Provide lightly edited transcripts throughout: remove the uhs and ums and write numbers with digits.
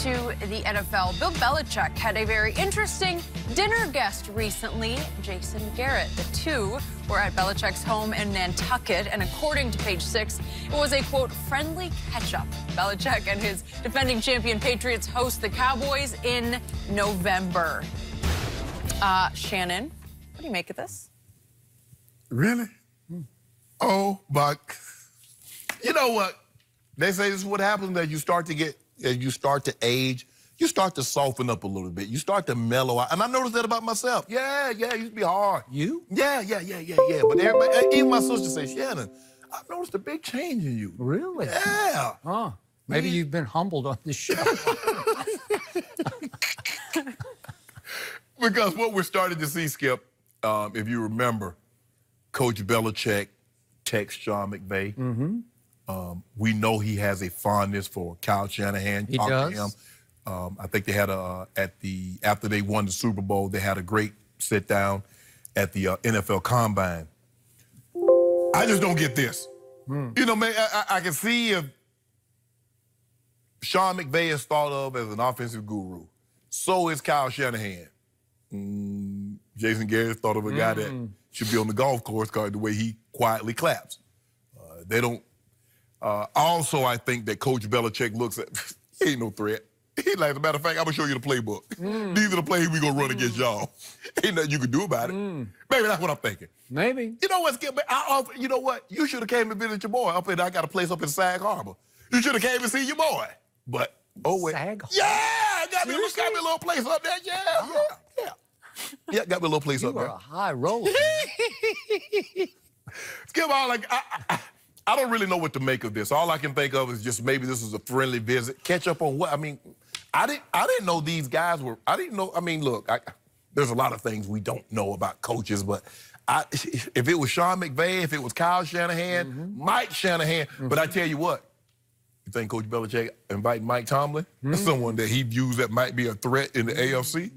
to the NFL. Bill Belichick had a very interesting dinner guest recently, Jason Garrett. The two were at Belichick's home in Nantucket, and according to Page 6, it was a, quote, friendly catch-up. Belichick and his defending champion Patriots host the Cowboys in November. Shannon, what do you make of this? Really? Oh, but you know what? They say this is what happens that you start to get, as you start to age, you start to soften up a little bit. You start to mellow out. And I noticed that about myself. Yeah, it used to be hard. You? Yeah. But everybody, even my sister says, Shannon, I've noticed a big change in you. Really? Yeah. Huh. Maybe you've been humbled on this show. Because what we're starting to see, Skip, if you remember, Coach Belichick texts Sean McVay. We know he has a fondness for Kyle Shanahan. He Talk does. to him. I think they had after they won the Super Bowl, they had a great sit down at the NFL Combine. I just don't get this. You know, man, I can see if Sean McVay is thought of as an offensive guru. So is Kyle Shanahan. Jason Garrett is thought of a guy that should be on the golf course because of the way he quietly claps. They don't. Also, I think that Coach Belichick looks at, he ain't no threat. He like, as a matter of fact, I'm going to show you the playbook. These are the plays we going to run against y'all. Ain't nothing you can do about it. Maybe that's what I'm thinking. Maybe. You know what, Skip? You know what? You should have came to visit your boy. I got a place up in Sag Harbor. You should have came and see your boy. But, oh, wait. Sag Harbor? Yeah! Got me a little place up there. Yeah, got me a little place up You there. are a high roller. Skip, I don't really know what to make of this. All I can think of is just maybe this was a friendly visit. Catch up on what? I mean, I didn't know these guys were. I didn't know. I mean, look, there's a lot of things we don't know about coaches, but if it was Sean McVay, if it was Kyle Shanahan, Mike Shanahan, but I tell you what, you think Coach Belichick inviting Mike Tomlin, someone that he views that might be a threat in the AFC?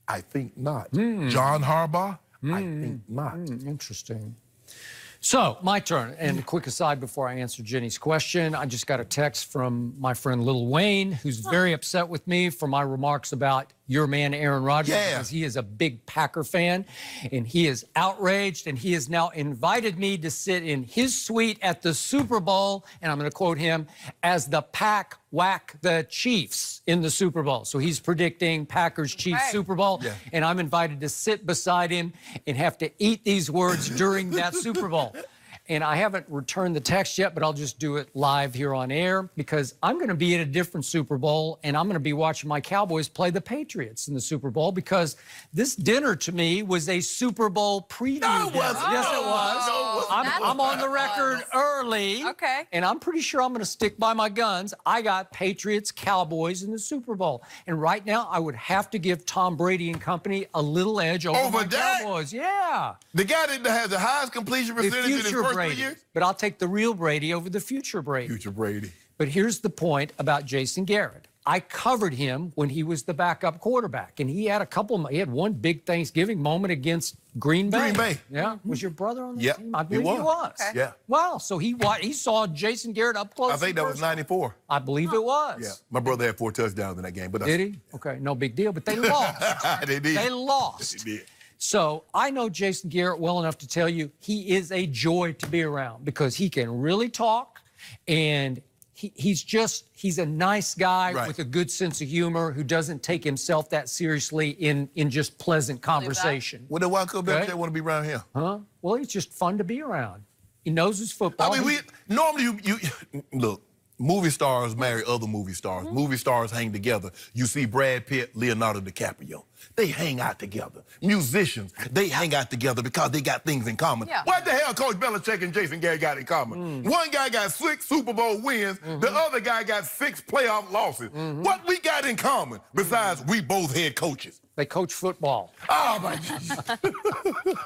I think not. John Harbaugh? I think not. Interesting. So, my turn. And a quick aside before I answer Jenny's question, I just got a text from my friend Lil Wayne, who's very upset with me for my remarks about your man Aaron Rodgers, because he is a big Packer fan, and he is outraged, and he has now invited me to sit in his suite at the Super Bowl, and I'm going to quote him, as the Pack whack the Chiefs in the Super Bowl. So he's predicting Packers-Chiefs Super Bowl, and I'm invited to sit beside him and have to eat these words during that Super Bowl. And I haven't returned the text yet, but I'll just do it live here on air because I'm going to be at a different Super Bowl, and I'm going to be watching my Cowboys play the Patriots in the Super Bowl because this dinner to me was a Super Bowl preview. No, it wasn't. Yes, it was. I'm on the record early. Okay. And I'm pretty sure I'm going to stick by my guns. I got Patriots, Cowboys in the Super Bowl. And right now, I would have to give Tom Brady and company a little edge over my Cowboys. Yeah. The guy that has the highest completion percentage in his first 3 years? But I'll take the real Brady over the future Brady. Future Brady. But here's the point about Jason Garrett. I covered him when he was the backup quarterback, and he had he had one big Thanksgiving moment against Green Bay. Green Bay. Yeah. Was your brother on the Yeah, team? I believe he was. Okay. Yeah. Wow. So he saw Jason Garrett up close. I think that was 94. I believe it was. Yeah. My brother had 4 touchdowns in that game. But Did he? Okay, no big deal. But they lost. They did. They lost. They did. So I know Jason Garrett well enough to tell you he is a joy to be around because he can really talk, and he's a nice guy with a good sense of humor who doesn't take himself that seriously in just pleasant conversation. Well, then why could Belichick want to be around here? Huh? Well, he's just fun to be around. He knows his football. I mean, normally you look. Movie stars marry other movie stars. Movie stars hang together. You see Brad Pitt, Leonardo DiCaprio. They hang out together. Musicians, they hang out together because they got things in common. What the hell Coach Belichick and Jason Garrett got in common? One guy got 6 Super Bowl wins. The other guy got 6 playoff losses. What we got in common besides we both head coaches? They coach football. Oh, my God.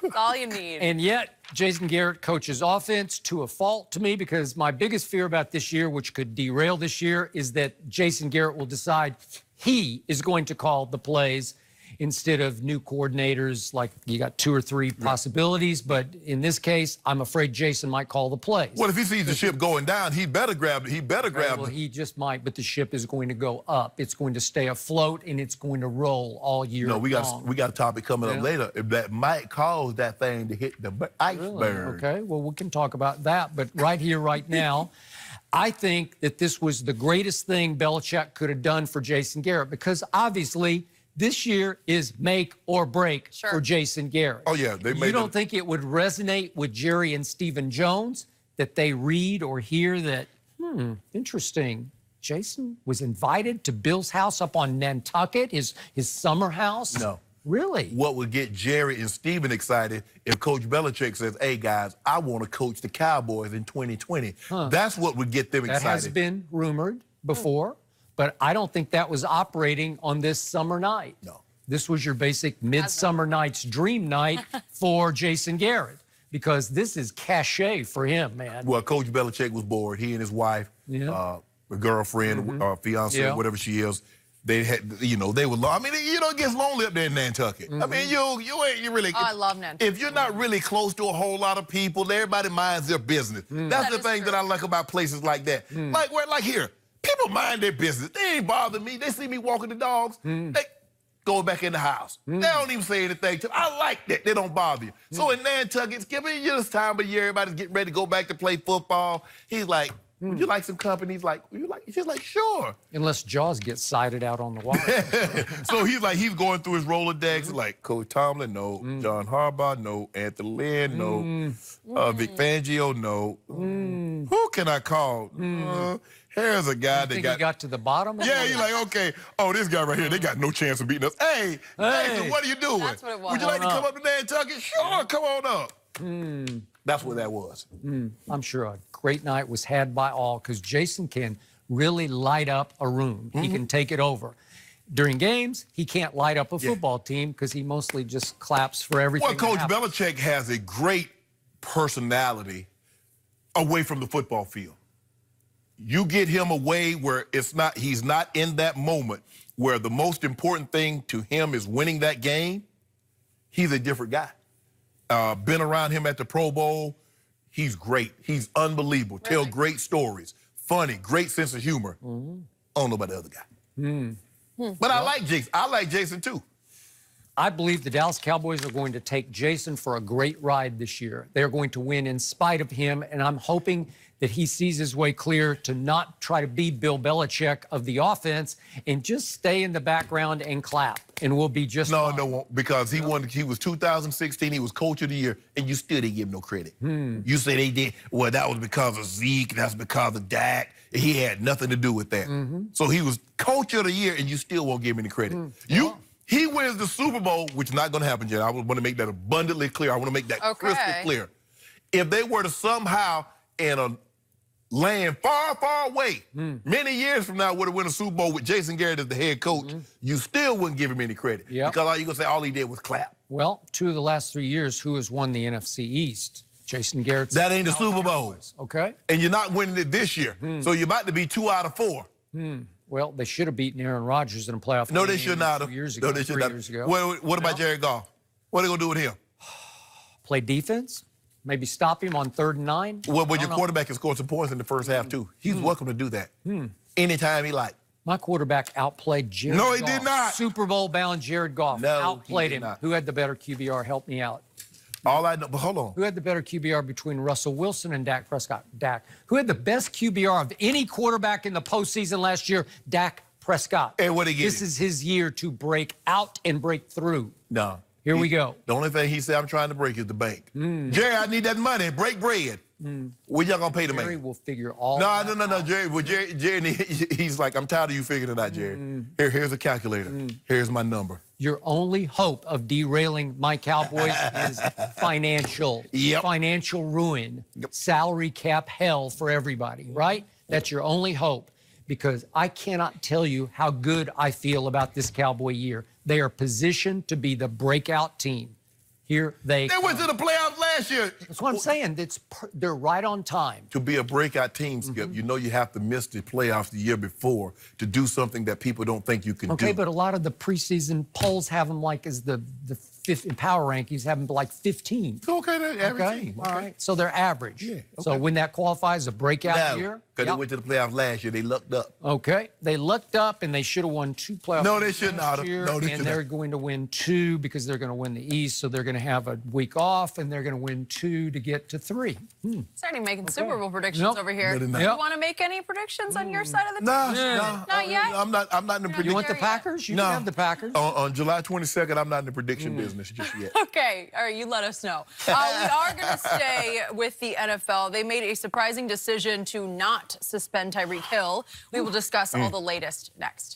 That's all you need. And yet, Jason Garrett coaches offense to a fault to me because my biggest fear about this year, which could derail this year, is that Jason Garrett will decide he is going to call the plays instead of new coordinators, like you got 2 or 3 possibilities. But in this case, I'm afraid Jason might call the plays. Well, if he sees the ship going down, he better grab it. He better grab Well, it. he just might, but the ship is going to go up. It's going to stay afloat, and it's going to roll all year long. We got a topic coming up later that might cause that thing to hit the iceberg. Really? Okay, well, we can talk about that. But right here, right now, I think that this was the greatest thing Belichick could have done for Jason Garrett, because obviously this year is make or break for Jason Garrett. Oh, yeah. You don't think it would resonate with Jerry and Stephen Jones that they read or hear that, interesting, Jason was invited to Bill's house up on Nantucket, his summer house? No. Really? What would get Jerry and Stephen excited if Coach Belichick says, hey, guys, I want to coach the Cowboys in 2020. That's what would get them excited. That has been rumored before. But I don't think that was operating on this summer night. No. This was your basic Midsummer Night's Dream night for Jason Garrett, because this is cachet for him, man. Well, Coach Belichick was bored. He and his wife, a girlfriend, fiance, whatever she is, they had, they were, it gets lonely up there in Nantucket. I mean, you really. Oh, I love Nantucket. If you're not really close to a whole lot of people, everybody minds their business. That's the thing that I like about places like that. Like here. People mind their business. They ain't bother me. They see me walking the dogs. They go back in the house. They don't even say anything to me. I like that. They don't bother you. So in Nantucket, it's this time of year, everybody's getting ready to go back to play football. He's like, would you like some company? He's like, she's like, sure. Unless Jaws gets sighted out on the water. So he's going through his Rolodex. Like, Coach Tomlin, no. John Harbaugh, no. Anthony Lynn, no. Vic Fangio, no. Who can I call? Here's a guy that he got to the bottom? Yeah, he's like, okay, this guy right here, they got no chance of beating us. Hey, Nathan, what are you doing? That's what it was. Would you like to come up to Nantucket? Sure, come on up. That's what that was. I'm sure a great night was had by all, because Jason can really light up a room. He can take it over. During games, he can't light up a football team because he mostly just claps for everything. Well, Coach Belichick has a great personality away from the football field. You get him away where he's not in that moment where the most important thing to him is winning that game, he's a different guy. Been around him at the Pro Bowl, he's great. He's unbelievable. Really? Tell great stories. Funny, great sense of humor. I don't know about the other guy. But I like Jason. I like Jason, too. I believe the Dallas Cowboys are going to take Jason for a great ride this year. They're going to win in spite of him, and I'm hoping that he sees his way clear to not try to be Bill Belichick of the offense and just stay in the background and clap, and we'll be just fine. No, because he was 2016, he was Coach of the Year, and you still didn't give him no credit. You say they did, well, that was because of Zeke, that's because of Dak. He had nothing to do with that. So he was Coach of the Year, and you still won't give him any credit. He wins the Super Bowl, which is not going to happen, Jen. I want to make that abundantly clear. I want to make that crystal clear. If they were to somehow, in a land far, far away, many years from now, would have won a Super Bowl with Jason Garrett as the head coach, you still wouldn't give him any credit. Because all you're going to say, all he did was clap. Well, 2 of the last 3 years, who has won the NFC East? Jason Garrett. That ain't the Super Bowl. Okay. And you're not winning it this year. So you're about to be 2 out of 4. Well, they should have beaten Aaron Rodgers in a playoff game. No, they should not have. 2 years ago, No, they should not. 3 years ago. What about Jared Goff? What are they going to do with him? Play defense? Maybe stop him on 3rd and 9? Well, but your quarterback can score some points in the first half, too. He's welcome to do that. Anytime he like. My quarterback outplayed Jared Goff. No, he did not. Super Bowl bound Jared Goff outplayed him. Who had the better QBR? Help me out. All I know, but hold on. Who had the better QBR between Russell Wilson and Dak Prescott? Dak. Who had the best QBR of any quarterback in the postseason last year? Dak Prescott. And what he get? This is his year to break out and break through. No. Here we go. The only thing he said I'm trying to break is the bank. Jerry, I need that money. Break bread. When y'all gonna pay the man? Jerry will figure all No, that out. Jerry, he's like, I'm tired of you figuring it out, Jerry. Here's a calculator. Here's my number. Your only hope of derailing my Cowboys is financial. Financial ruin. Salary cap hell for everybody, right? That's your only hope. Because I cannot tell you how good I feel about this Cowboy year. They are positioned to be the breakout team. Here they They went to the playoffs last year. That's what I'm saying. They're right on time. To be a breakout team, Skip, you know you have to miss the playoffs the year before to do something that people don't think you can do. Okay, but a lot of the preseason polls have them like as the fifth in power rankings, have them like 15. Okay, they're average team. All right, so they're average. Yeah, okay. So when that qualifies a breakout year. Because they went to the playoffs last year, they lucked up. Okay, they lucked up and they should have won 2 playoff No, they games should last not have. year, No, they and should they're not. going to win 2 because they're going to win the East, so they're going to have a week off, and they're going to win 2 to get to 3. Starting making Super Bowl predictions Nope. over here. No, they're not. You want to make any predictions on your side of the Nah, table? nah. Not yet? I'm not in the You prediction. want the there yet. Packers? You No. can have the Packers. On July 22nd, I'm not in the prediction business just yet. Okay, all right, you let us know. We are going to stay with the NFL. They made a surprising decision to not suspend Tyreek Hill. We will discuss all the latest next.